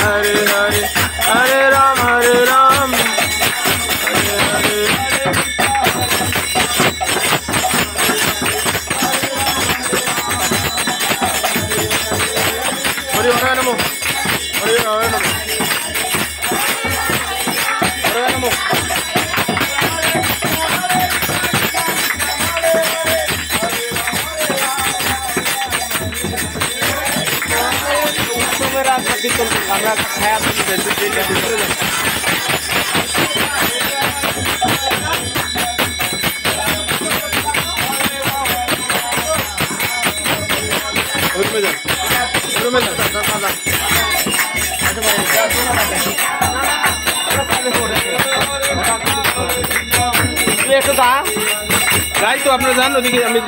हरे हरे, हरे राम हरे राम, हरे हरे। हरि हरे नमो, हरि हरे नमो, हरे नमो। আমরা খায়া একটু দা যাই তো আপনারা জান ওদিকে আমি